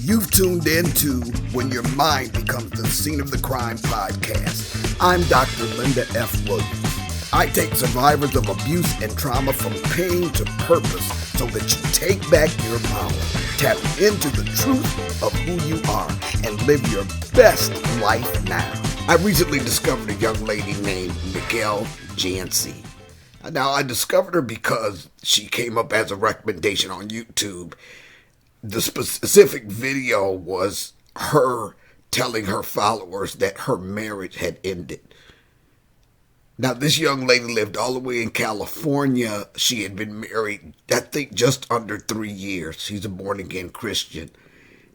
You've tuned in to When Your Mind Becomes the Scene of the Crime podcast. I'm Dr. Linda F. Williams. I take survivors of abuse and trauma from pain to purpose so that you take back your power, tap into the truth of who you are, and live your best life now. I recently discovered a young lady named Michel Janse. Now, I discovered her because she came up as a recommendation on YouTube. The specific video was her telling her followers that her marriage had ended. Now, this young lady lived all the way in California. She had been married, I think, just under 3 years. She's a born-again Christian.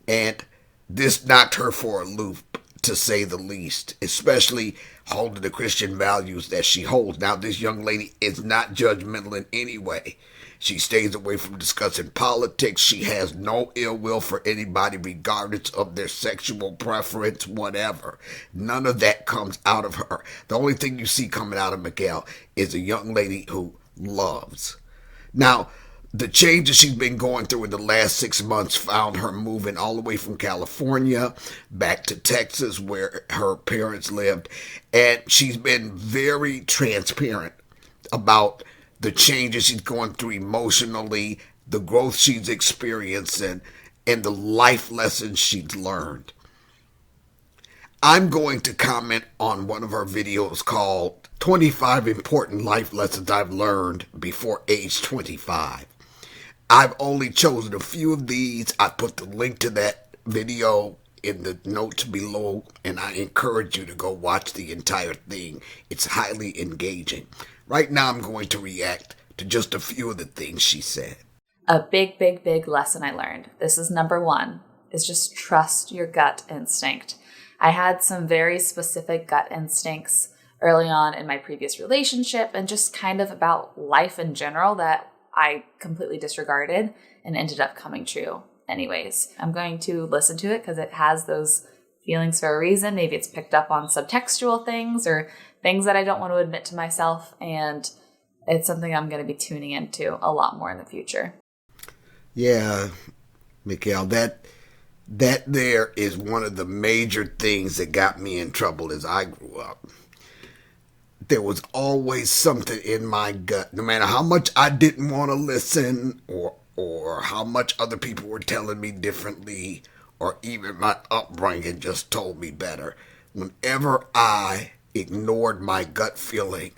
And this knocked her for a loop, to say the least, especially holding the Christian values that she holds. Now, this young lady is not judgmental in any way. She stays away from discussing politics. She has no ill will for anybody, regardless of their sexual preference, whatever. None of that comes out of her. The only thing you see coming out of Michel is a young lady who loves. Now, the changes she's been going through in the last 6 months found her moving all the way from California back to Texas, where her parents lived. And she's been very transparent about the changes she's going through emotionally, the growth she's experiencing, and the life lessons she's learned. I'm going to comment on one of her videos called 25 Important Life Lessons I've Learned Before Age 25. I've only chosen a few of these. I put the link to that video in the notes below, and I encourage you to go watch the entire thing. It's highly engaging. Right now, I'm going to react to just a few of the things she said. A big lesson I learned. This is number 1, is just trust your gut instinct. I had some very specific gut instincts early on in my previous relationship and just kind of about life in general that I completely disregarded and ended up coming true anyways. I'm going to listen to it because it has those feelings for a reason. Maybe it's picked up on subtextual things or things that I don't want to admit to myself, and it's something I'm going to be tuning into a lot more in the future. Yeah, Michel, that there is one of the major things that got me in trouble as I grew up. There was always something in my gut, no matter how much I didn't want to listen or how much other people were telling me differently, or even my upbringing just told me better. Whenever I ignored my gut feeling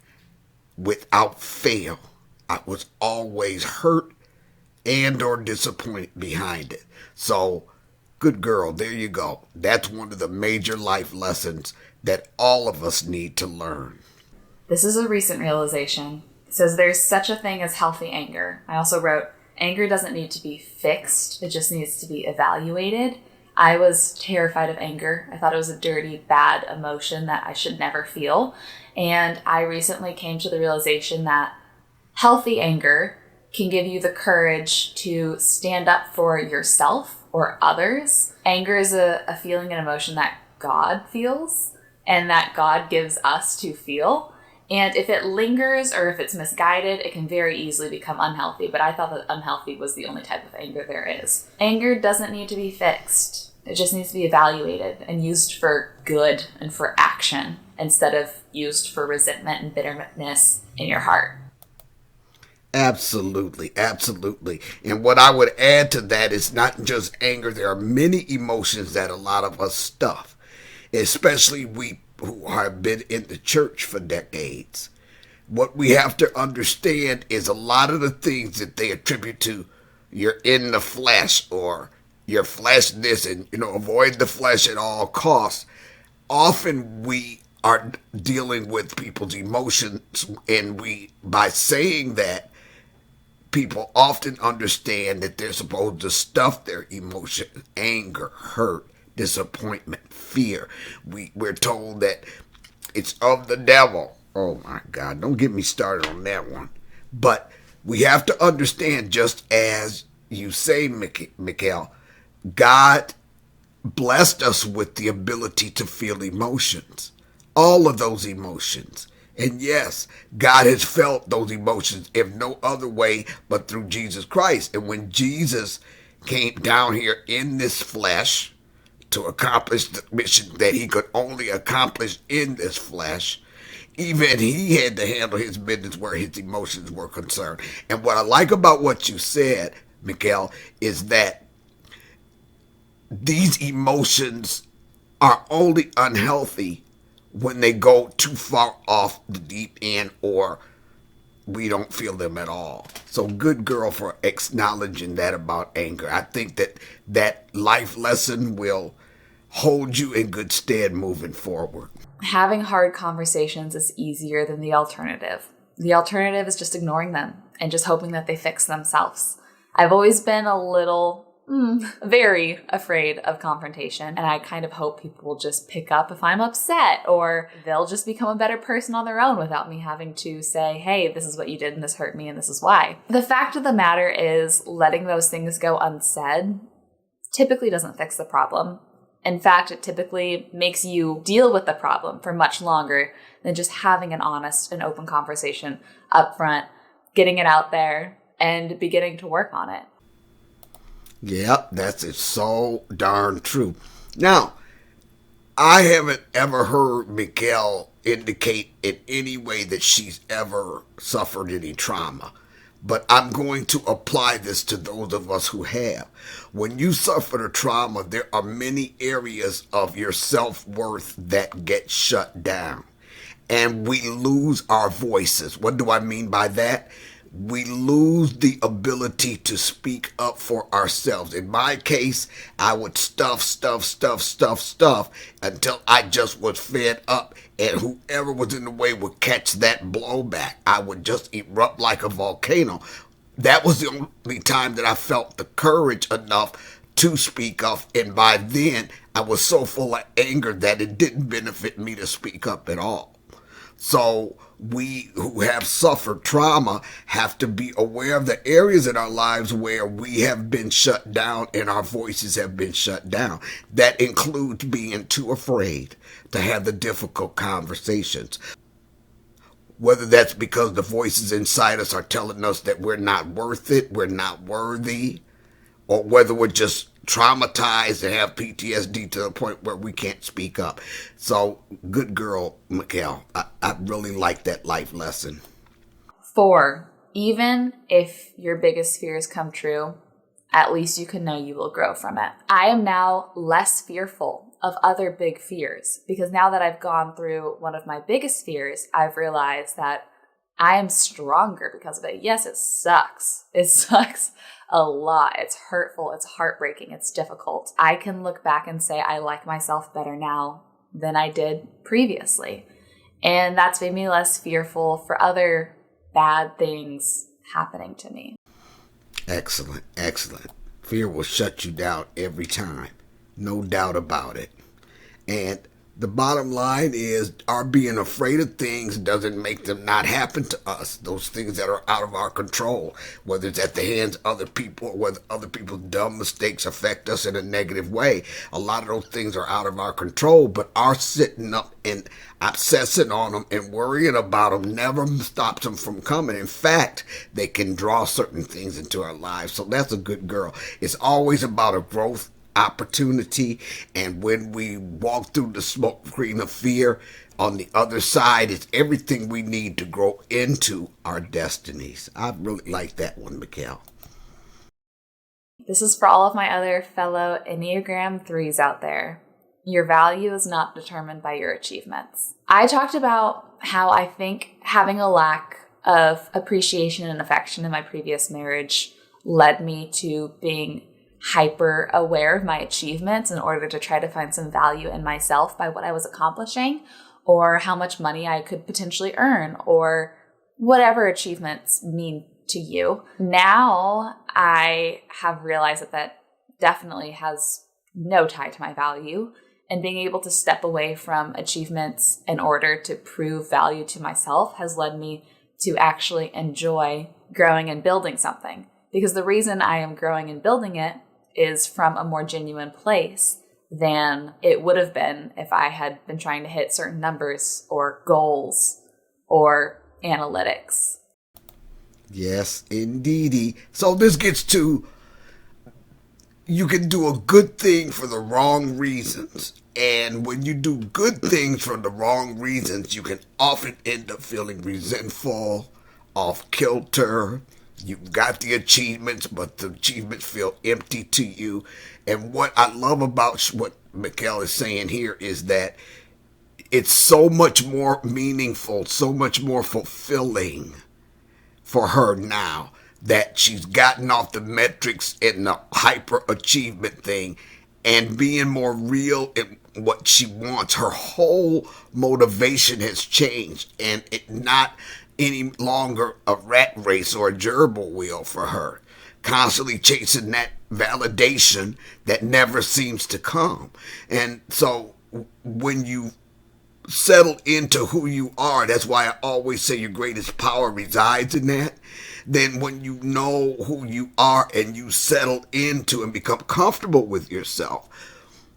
without fail, I was always hurt and or disappointed behind it. So, good girl, there you go. That's one of the major life lessons that all of us need to learn. This is a recent realization. It says there's such a thing as healthy anger. I also wrote, anger doesn't need to be fixed. It just needs to be evaluated. I was terrified of anger. I thought it was a dirty, bad emotion that I should never feel. And I recently came to the realization that healthy anger can give you the courage to stand up for yourself or others. Anger is a feeling and emotion that God feels and that God gives us to feel. And if it lingers or if it's misguided, it can very easily become unhealthy. But I thought that unhealthy was the only type of anger there is. Anger doesn't need to be fixed. It just needs to be evaluated and used for good and for action instead of used for resentment and bitterness in your heart. Absolutely, absolutely. And what I would add to that is not just anger. There are many emotions that a lot of us stuff, especially we who have been in the church for decades. What we have to understand is a lot of the things that they attribute to you're in the flesh or your flesh this and, avoid the flesh at all costs. Often we are dealing with people's emotions, and by saying that, people often understand that they're supposed to stuff their emotions, anger, hurt, disappointment, fear. We're told that it's of the devil. Oh my God, don't get me started on that one. But we have to understand, just as you say, Michel, God blessed us with the ability to feel emotions, all of those emotions. And yes, God has felt those emotions if no other way but through Jesus Christ. And when Jesus came down here in this flesh to accomplish the mission that he could only accomplish in this flesh. Even he had to handle his business where his emotions were concerned. And what I like about what you said, Michel, is that these emotions are only unhealthy when they go too far off the deep end or we don't feel them at all. So good girl for acknowledging that about anger. I think that life lesson will hold you in good stead moving forward. Having hard conversations is easier than the alternative. The alternative is just ignoring them and just hoping that they fix themselves. I've always been a little, very afraid of confrontation, and I kind of hope people will just pick up if I'm upset, or they'll just become a better person on their own without me having to say, hey, this is what you did and this hurt me and this is why. The fact of the matter is, letting those things go unsaid typically doesn't fix the problem. In fact, it typically makes you deal with the problem for much longer than just having an honest and open conversation up front, getting it out there, and beginning to work on it. Yep, that's so darn true. Now, I haven't ever heard Michel indicate in any way that she's ever suffered any trauma. But I'm going to apply this to those of us who have. When you suffer a trauma, there are many areas of your self-worth that get shut down. And we lose our voices. What do I mean by that? We lose the ability to speak up for ourselves. In my case, I would stuff until I just was fed up, and whoever was in the way would catch that blowback. I would just erupt like a volcano. That was the only time that I felt the courage enough to speak up, and by then I was so full of anger that it didn't benefit me to speak up at all. So we who have suffered trauma have to be aware of the areas in our lives where we have been shut down and our voices have been shut down. That includes being too afraid to have the difficult conversations. Whether that's because the voices inside us are telling us that we're not worth it, we're not worthy, or whether we're just traumatized and have PTSD to the point where we can't speak up. So, good girl, Michel. I really like that life lesson. 4, even if your biggest fears come true, at least you can know you will grow from it. I am now less fearful of other big fears because now that I've gone through one of my biggest fears, I've realized that I am stronger because of it. Yes, it sucks. It sucks a lot. It's hurtful. It's heartbreaking. It's difficult. I can look back and say I like myself better now than I did previously. And that's made me less fearful for other bad things happening to me. Excellent, excellent. Fear will shut you down every time. No doubt about it. And the bottom line is our being afraid of things doesn't make them not happen to us. Those things that are out of our control, whether it's at the hands of other people or whether other people's dumb mistakes affect us in a negative way. A lot of those things are out of our control, but our sitting up and obsessing on them and worrying about them never stops them from coming. In fact, they can draw certain things into our lives. So that's a good girl. It's always about a growth opportunity, and when we walk through the smoke screen of fear, on the other side is everything we need to grow into our destinies. I really like that one, Michel. This is for all of my other fellow Enneagram 3s out there. Your value is not determined by your achievements. I talked about how I think having a lack of appreciation and affection in my previous marriage led me to being hyper aware of my achievements in order to try to find some value in myself by what I was accomplishing or how much money I could potentially earn or whatever achievements mean to you. Now I have realized that definitely has no tie to my value, and being able to step away from achievements in order to prove value to myself has led me to actually enjoy growing and building something. Because the reason I am growing and building it is from a more genuine place than it would have been if I had been trying to hit certain numbers or goals or analytics. Yes, indeedy. So this gets to you can do a good thing for the wrong reasons. And when you do good things for the wrong reasons, you can often end up feeling resentful, off kilter. You've got the achievements, but the achievements feel empty to you. And what I love about what Michel is saying here is that it's so much more meaningful, so much more fulfilling for her now that she's gotten off the metrics and the hyper achievement thing and being more real in what she wants. Her whole motivation has changed, and it not any longer a rat race or a gerbil wheel for her, constantly chasing that validation that never seems to come. And so when you settle into who you are, that's why I always say your greatest power resides in that. Then when you know who you are and you settle into and become comfortable with yourself,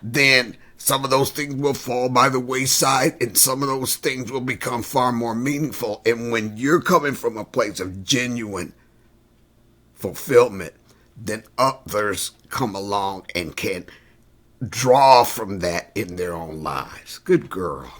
then some of those things will fall by the wayside and some of those things will become far more meaningful. And when you're coming from a place of genuine fulfillment, then others come along and can draw from that in their own lives. Good girl.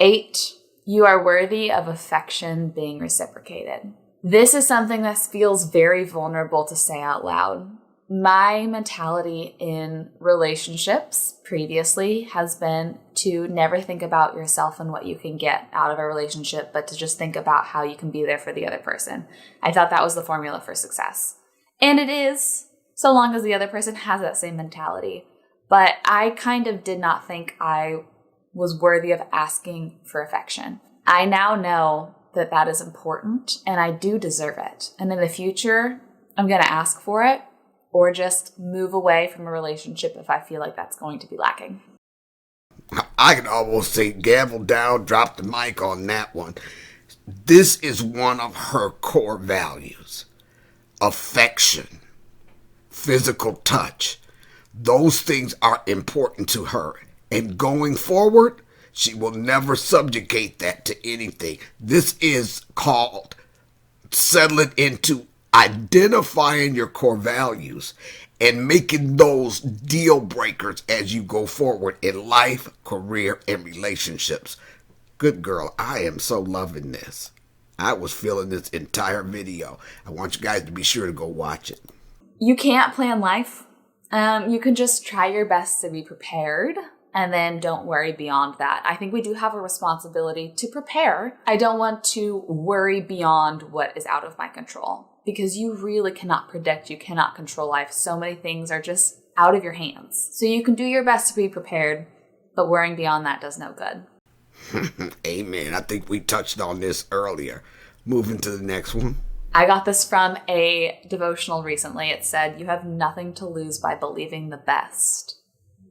8, you are worthy of affection being reciprocated. This is something that feels very vulnerable to say out loud. My mentality in relationships previously has been to never think about yourself and what you can get out of a relationship, but to just think about how you can be there for the other person. I thought that was the formula for success. And it is, so long as the other person has that same mentality. But I kind of did not think I was worthy of asking for affection. I now know that that is important and I do deserve it. And in the future, I'm going to ask for it or just move away from a relationship if I feel like that's going to be lacking. I can almost say gavel down, drop the mic on that one. This is one of her core values. Affection, physical touch. Those things are important to her. And going forward, she will never subjugate that to anything. This is called settling into identifying your core values and making those deal breakers as you go forward in life, career, and relationships. Good girl, I am so loving this. I was feeling this entire video. I want you guys to be sure to go watch it. You can't plan life. You can just try your best to be prepared. And then don't worry beyond that. I think we do have a responsibility to prepare. I don't want to worry beyond what is out of my control because you really cannot predict. You cannot control life. So many things are just out of your hands. So you can do your best to be prepared, but worrying beyond that does no good. Amen. I think we touched on this earlier. Moving to the next one. I got this from a devotional recently. It said, "You have nothing to lose by believing the best."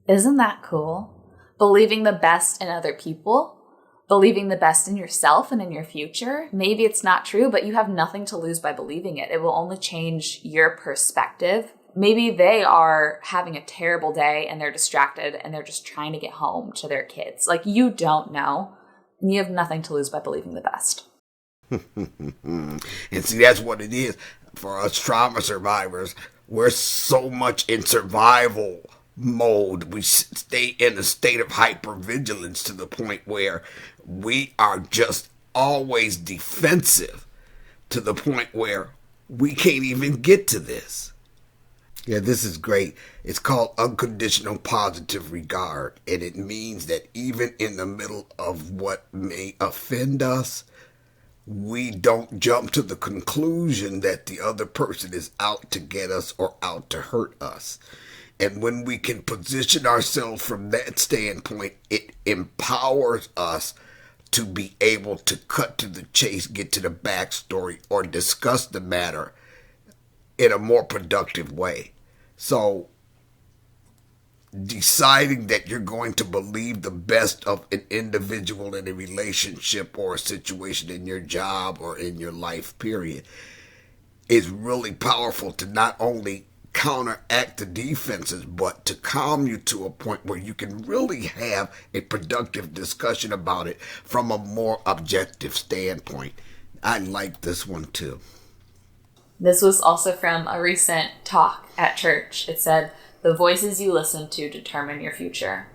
Isn't that cool? Believing the best in other people, believing the best in yourself and in your future. Maybe it's not true, but you have nothing to lose by believing it. It will only change your perspective. Maybe they are having a terrible day and they're distracted and they're just trying to get home to their kids. Like, you don't know. And you have nothing to lose by believing the best. And see, that's what it is. For us trauma survivors, we're so much in survival mode. We stay in a state of hypervigilance to the point where we are just always defensive to the point where we can't even get to this. Yeah, this is great. It's called unconditional positive regard. And it means that even in the middle of what may offend us, we don't jump to the conclusion that the other person is out to get us or out to hurt us. And when we can position ourselves from that standpoint, it empowers us to be able to cut to the chase, get to the backstory, or discuss the matter in a more productive way. So deciding that you're going to believe the best of an individual in a relationship or a situation in your job or in your life period is really powerful to not only counteract the defenses, but to calm you to a point where you can really have a productive discussion about it from a more objective standpoint. I like this one too. This was also from a recent talk at church. It said, The voices you listen to determine your future.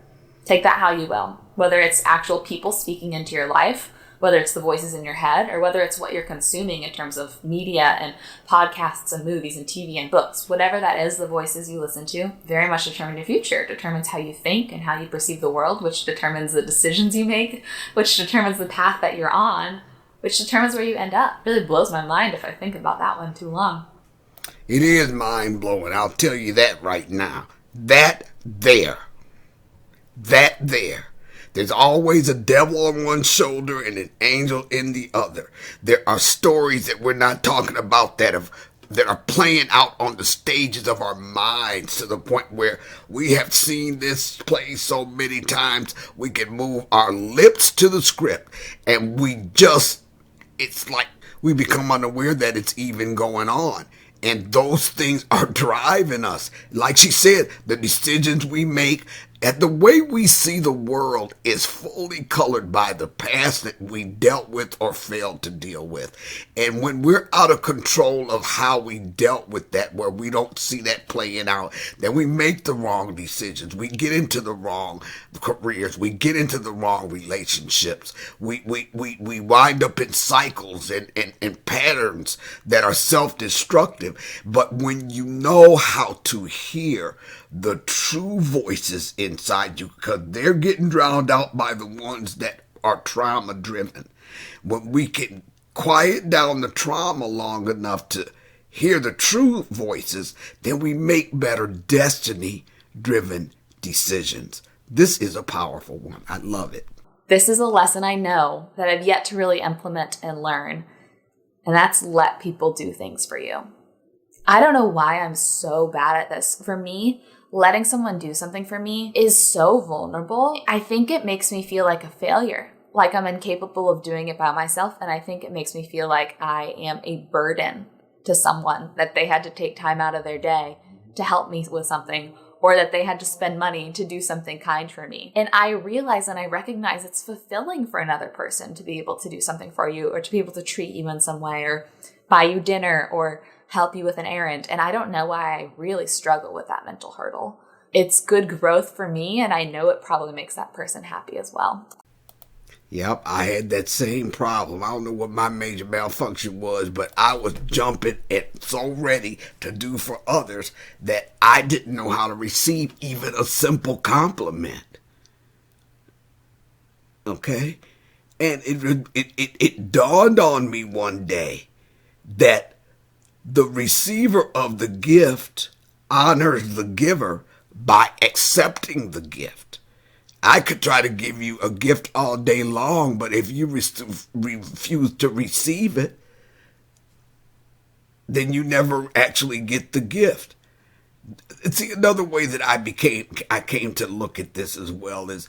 Take that how you will. Whether it's actual people speaking into your life, whether it's the voices in your head, or whether it's what you're consuming in terms of media and podcasts and movies and TV and books. Whatever that is, the voices you listen to very much determine your future. It determines how you think and how you perceive the world, which determines the decisions you make, which determines the path that you're on, which determines where you end up. It really blows my mind if I think about that one too long. It is mind-blowing, I'll tell you that right now. That there. There's always a devil on one shoulder and an angel in the other. There are stories that we're not talking about that are playing out on the stages of our minds to the point where we have seen this play so many times we can move our lips to the script and it's like we become unaware that it's even going on. And those things are driving us. Like she said, the decisions we make and the way we see the world is fully colored by the past that we dealt with or failed to deal with. And when we're out of control of how we dealt with that, where we don't see that playing out, then we make the wrong decisions. We get into the wrong careers. We get into the wrong relationships. We wind up in cycles and patterns that are self-destructive. But when you know how to hear the true voices inside you, because they're getting drowned out by the ones that are trauma driven. When we can quiet down the trauma long enough to hear the true voices, then we make better destiny driven decisions. This is a powerful one. I love it. This is a lesson I know that I've yet to really implement and learn, and that's let people do things for you. I don't know why I'm so bad at this. For me, letting someone do something for me is so vulnerable. I think it makes me feel like a failure, like I'm incapable of doing it by myself. And I think it makes me feel like I am a burden to someone, that they had to take time out of their day to help me with something, or that they had to spend money to do something kind for me. And I realize and I recognize it's fulfilling for another person to be able to do something for you, or to be able to treat you in some way, or buy you dinner, or help you with an errand. And I don't know why I really struggle with that mental hurdle. It's good growth for me, and I know it probably makes that person happy as well. Yep, I had that same problem. I don't know what my major malfunction was, but I was jumping and so ready to do for others that I didn't know how to receive even a simple compliment. Okay? And it dawned on me one day that the receiver of the gift honors the giver by accepting the gift. I could try to give you a gift all day long, but if you refuse to receive it, then you never actually get the gift. See, another way that I came to look at this as well is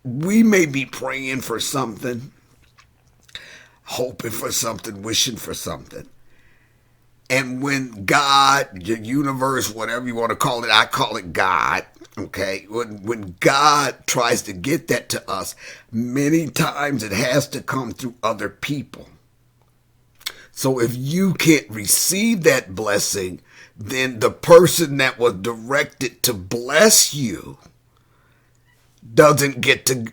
we may be praying for something, hoping for something, wishing for something. And when God, the universe, whatever you want to call it, I call it God, okay? When God tries to get that to us, many times it has to come through other people. So if you can't receive that blessing, then the person that was directed to bless you doesn't get to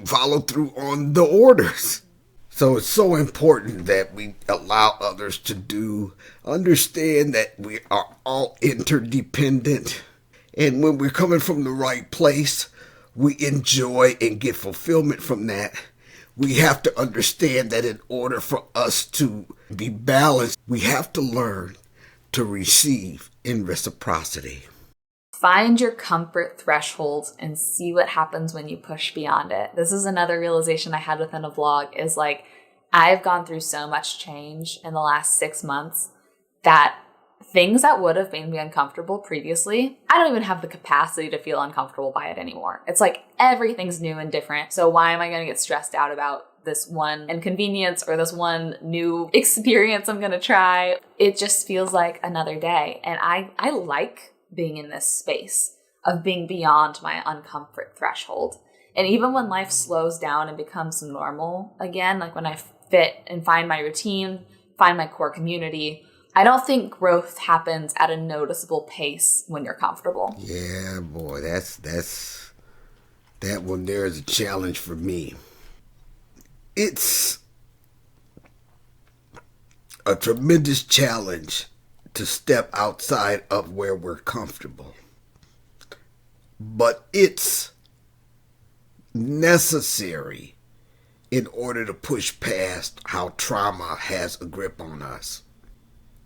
follow through on the orders. So it's so important that we allow others to understand that we are all interdependent. And when we're coming from the right place, we enjoy and get fulfillment from that. We have to understand that in order for us to be balanced, we have to learn to receive in reciprocity. Find your comfort threshold and see what happens when you push beyond it. This is another realization I had within a vlog, is like, I've gone through so much change in the last 6 months that things that would have made me uncomfortable previously, I don't even have the capacity to feel uncomfortable by it anymore. It's like everything's new and different. So why am I going to get stressed out about this one inconvenience or this one new experience I'm going to try? It just feels like another day. And I like being in this space of being beyond my uncomfort threshold. And even when life slows down and becomes normal again, like when I fit and find my routine, find my core community, I don't think growth happens at a noticeable pace when you're comfortable. Yeah, boy, that one there is a challenge for me. It's a tremendous challenge to step outside of where we're comfortable. But it's necessary in order to push past how trauma has a grip on us.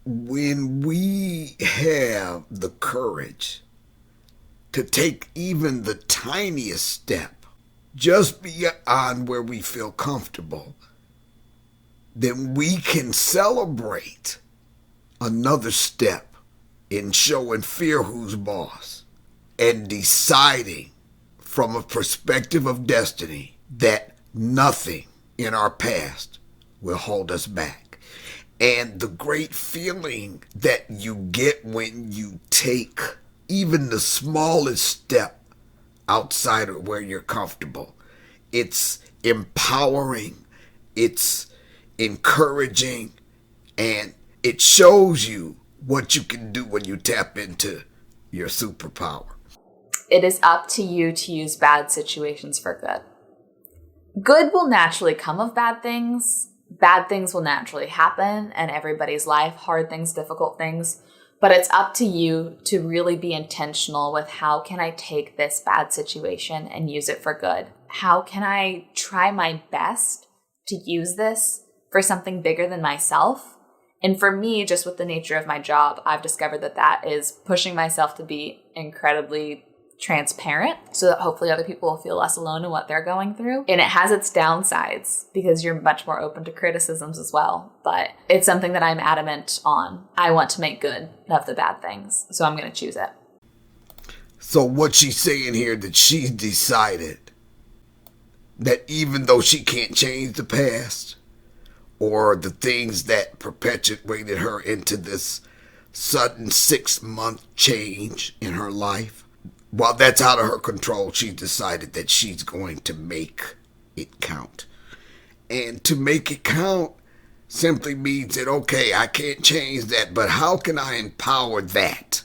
When we have the courage to take even the tiniest step just beyond where we feel comfortable, then we can celebrate another step in showing fear who's boss and deciding from a perspective of destiny that nothing in our past will hold us back. And the great feeling that you get when you take even the smallest step outside of where you're comfortable, it's empowering, it's encouraging, and it shows you what you can do when you tap into your superpower. It is up to you to use bad situations for good. Good will naturally come of bad things. Bad things will naturally happen in everybody's life, hard things, difficult things. But it's up to you to really be intentional with how can I take this bad situation and use it for good? How can I try my best to use this for something bigger than myself? And for me, just with the nature of my job, I've discovered that that is pushing myself to be incredibly transparent so that hopefully other people will feel less alone in what they're going through. And it has its downsides because you're much more open to criticisms as well. But it's something that I'm adamant on. I want to make good of the bad things, so I'm going to choose it. So what she's saying here, that she's decided that even though she can't change the past or the things that perpetuated her into this sudden 6-month change in her life, while that's out of her control, she decided that she's going to make it count. And to make it count simply means that, okay, I can't change that, but how can I empower that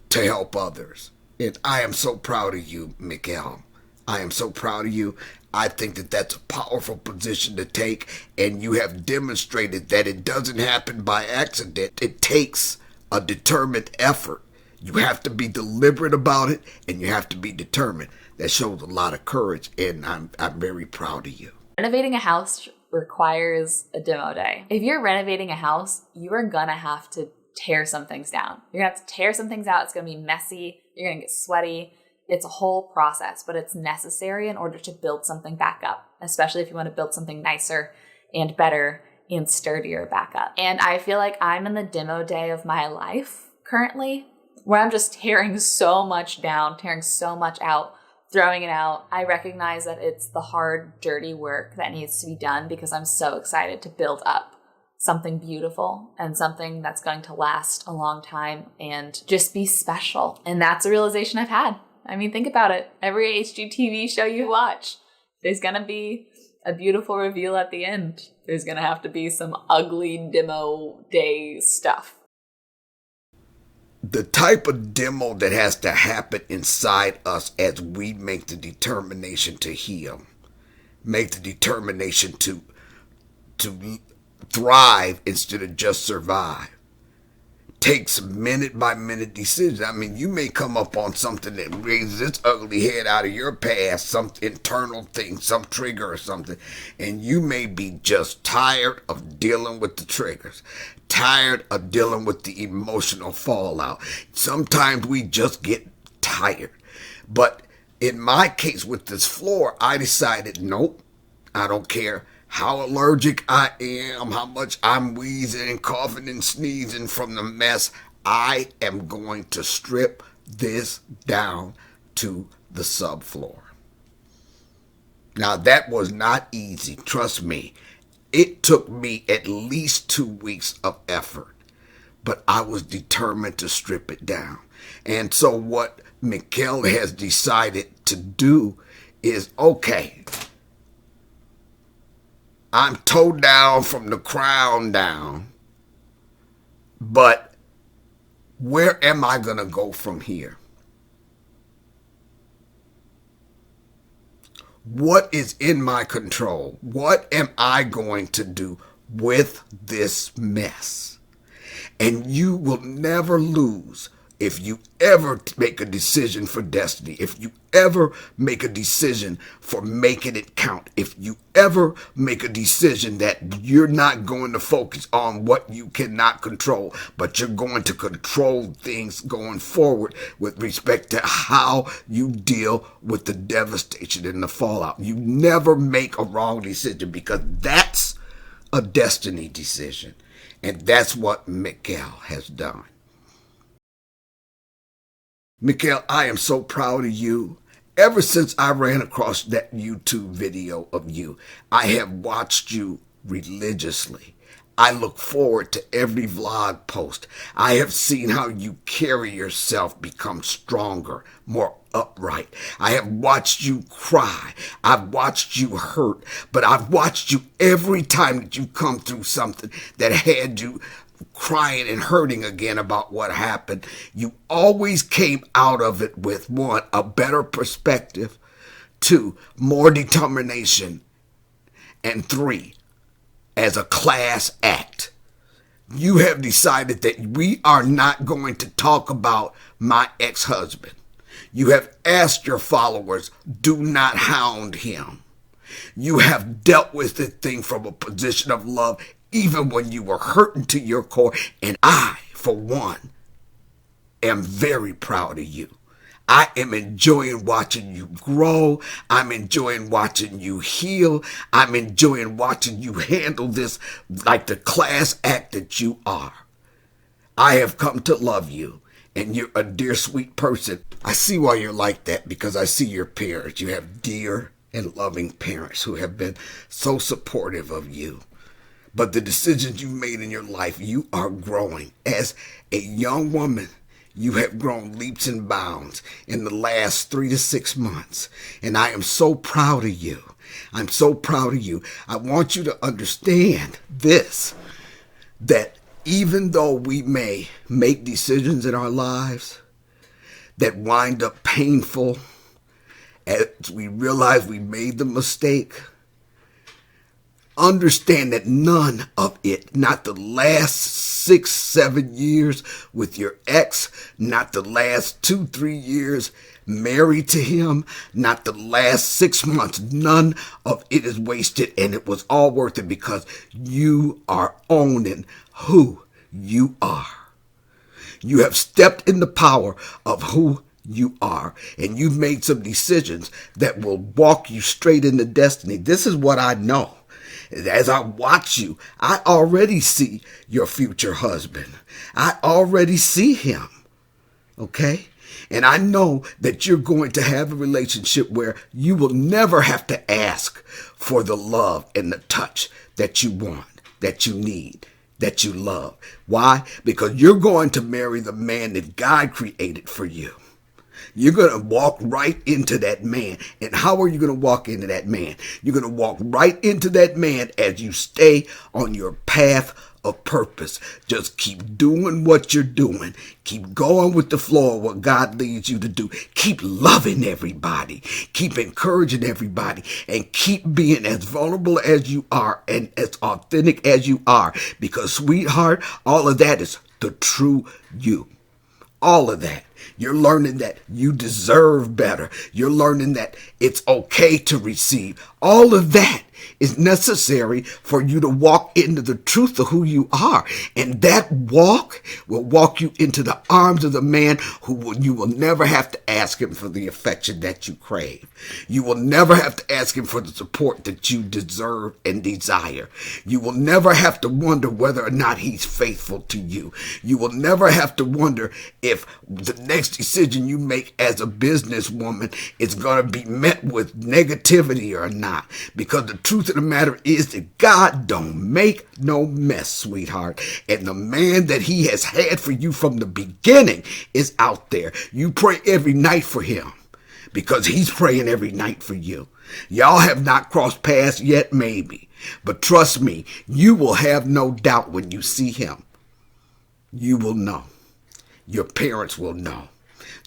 to help others? And I am so proud of you, Michel. I am so proud of you. I think that that's a powerful position to take, and you have demonstrated that it doesn't happen by accident. It takes a determined effort. You have to be deliberate about it, and you have to be determined. That shows a lot of courage, and I'm very proud of you. Renovating a house requires a demo day. If you're renovating a house, you are going to have to tear some things down. You're going to have to tear some things out. It's going to be messy. You're going to get sweaty. It's a whole process, but it's necessary in order to build something back up, especially if you want to build something nicer and better and sturdier back up. And I feel like I'm in the demo day of my life currently, where I'm just tearing so much down, tearing so much out, throwing it out. I recognize that it's the hard, dirty work that needs to be done because I'm so excited to build up something beautiful and something that's going to last a long time and just be special. And that's a realization I've had. I mean, think about it. Every HGTV show you watch, there's going to be a beautiful reveal at the end. There's going to have to be some ugly demo day stuff. The type of demo that has to happen inside us as we make the determination to heal, make the determination to thrive instead of just survive, takes minute by minute decisions. I mean, you may come up on something that raises its ugly head out of your past, some internal thing, some trigger or something, and you may be just tired of dealing with the triggers, tired of dealing with the emotional fallout. Sometimes we just get tired. But in my case with this floor, I decided, nope, I don't care how allergic I am, how much I'm wheezing and coughing and sneezing from the mess. I am going to strip this down to the subfloor. Now, that was not easy. Trust me. It took me at least 2 weeks of effort, but I was determined to strip it down. And so what Michel has decided to do is, okay, I'm toe down from the crown down. But where am I going to go from here? What is in my control? What am I going to do with this mess? And you will never lose if you ever make a decision for destiny, if you ever make a decision for making it count, if you ever make a decision that you're not going to focus on what you cannot control, but you're going to control things going forward with respect to how you deal with the devastation and the fallout. You never make a wrong decision, because that's a destiny decision. And that's what Michel has done. Michel, I am so proud of you. Ever since I ran across that YouTube video of you, I have watched you religiously. I look forward to every vlog post. I have seen how you carry yourself, become stronger, more upright. I have watched you cry. I've watched you hurt, but I've watched you every time that you come through something that had you crying and hurting again about what happened. You always came out of it with, one, a better perspective, two, more determination, and three, as a class act. You have decided that we are not going to talk about my ex-husband. You have asked your followers, do not hound him. You have dealt with this thing from a position of love, even when you were hurting to your core. And I, for one, am very proud of you. I am enjoying watching you grow. I'm enjoying watching you heal. I'm enjoying watching you handle this like the class act that you are. I have come to love you, and you're a dear, sweet person. I see why you're like that, because I see your parents. You have dear and loving parents who have been so supportive of you. But the decisions you've made in your life, you are growing. As a young woman, you have grown leaps and bounds in the last 3 to 6 months. And I am so proud of you. I'm so proud of you. I want you to understand this, that even though we may make decisions in our lives that wind up painful, as we realize we made the mistake, understand that none of it, not the last 6, 7 years with your ex, not the last 2, 3 years married to him, not the last 6 months, none of it is wasted, and it was all worth it, because you are owning who you are. You have stepped in the power of who you are, and you've made some decisions that will walk you straight into destiny. This is what I know. As I watch you, I already see your future husband. I already see him. Okay? And I know that you're going to have a relationship where you will never have to ask for the love and the touch that you want, that you need, that you love. Why? Because you're going to marry the man that God created for you. You're going to walk right into that man. And how are you going to walk into that man? You're going to walk right into that man as you stay on your path of purpose. Just keep doing what you're doing. Keep going with the flow of what God leads you to do. Keep loving everybody. Keep encouraging everybody. And keep being as vulnerable as you are and as authentic as you are. Because, sweetheart, all of that is the true you. All of that. You're learning that you deserve better. You're learning that it's okay to receive. All of that is necessary for you to walk into the truth of who you are. And that walk will walk you into the arms of the man you will never have to ask him for the affection that you crave. You will never have to ask him for the support that you deserve and desire. You will never have to wonder whether or not he's faithful to you. You will never have to wonder if the next decision you make as a businesswoman is going to be met with negativity or not. Because the truth of the matter is that God don't make no mess, sweetheart. And the man that he has had for you from the beginning is out there. You pray every night for him because he's praying every night for you. Y'all have not crossed paths yet, maybe. But trust me, you will have no doubt when you see him. You will know. Your parents will know.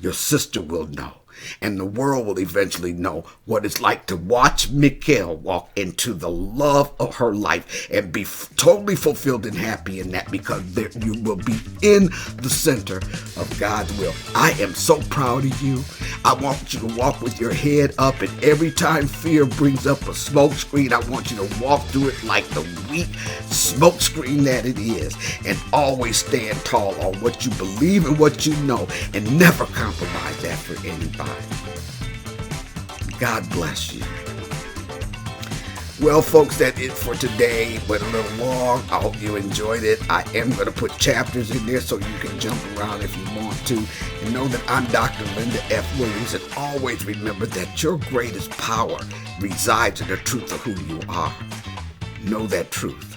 Your sister will know. And the world will eventually know what it's like to watch Michel walk into the love of her life and be totally fulfilled and happy in that, because you will be in the center of God's will. I am so proud of you. I want you to walk with your head up, and every time fear brings up a smoke screen, I want you to walk through it like the weak smoke screen that it is, and always stand tall on what you believe and what you know, and never compromise that for anybody. God bless you. Well, folks, that's it for today. Went a little long. I hope you enjoyed it. I am going to put chapters in there so you can jump around if you want to. And know that I'm Dr. Linda F. Williams, and always remember that your greatest power resides in the truth of who you are. Know that truth.